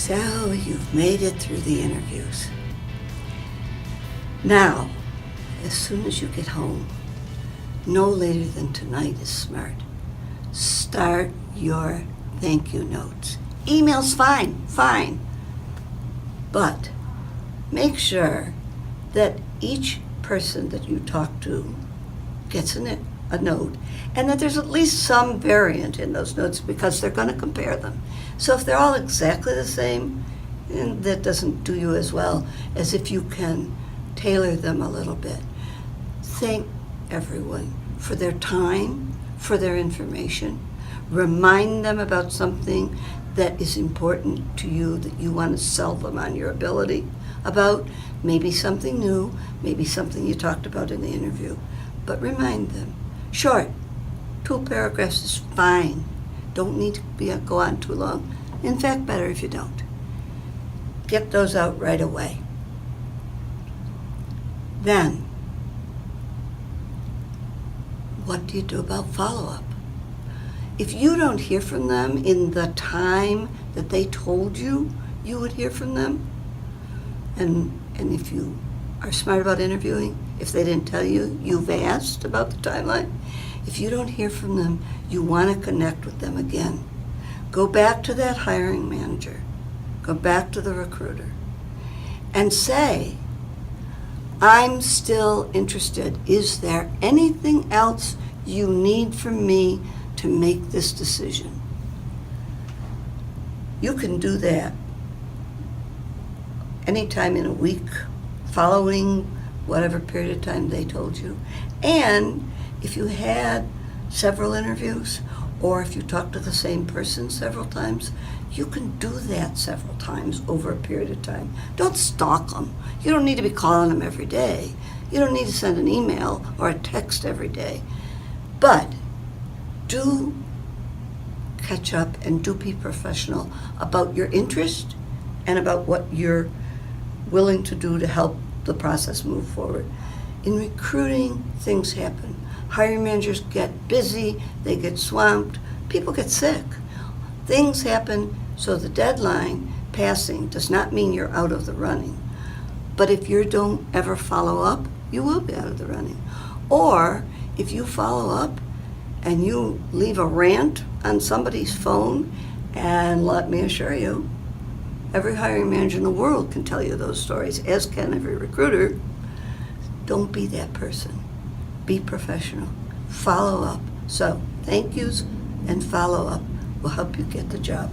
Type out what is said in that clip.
So you've made it through the interviews. Now, as soon as you get home, no later than tonight is smart. Start your thank you notes. Email's fine. But make sure that each person that you talk to gets a note, and that there's at least some variant in those notes because they're going to compare them. So if they're all exactly the same, that doesn't do you as well as if you can tailor them a little bit. Thank everyone for their time, for their information. Remind them about something that is important to you, that you want to sell them on your ability about, maybe something new, maybe something you talked about in the interview. But remind them. Short, 2 paragraphs is fine. Don't need to go on too long. In fact, better if you don't. Get those out right away. Then, what do you do about follow-up? If you don't hear from them in the time that they told you you would hear from them, and if you are smart about interviewing, if they didn't tell you, you've asked about the timeline. If you don't hear from them, you want to connect with them again. Go back to that hiring manager. Go back to the recruiter and say, I'm still interested. Is there anything else you need from me to make this decision? You can do that anytime in a week following whatever period of time they told you. And if you had several interviews, or if you talked to the same person several times, you can do that several times over a period of time. Don't stalk them. You don't need to be calling them every day. You don't need to send an email or a text every day. But do catch up and do be professional about your interest and about what you're willing to do to help the process move forward. In recruiting, things happen. Hiring managers get busy, they get swamped, people get sick. Things happen, so the deadline passing does not mean you're out of the running. But if you don't ever follow up, you will be out of the running. Or if you follow up and you leave a rant on somebody's phone, and let me assure you, every hiring manager in the world can tell you those stories, as can every recruiter. Don't be that person. Be professional. Follow up. So, thank yous and follow up will help you get the job.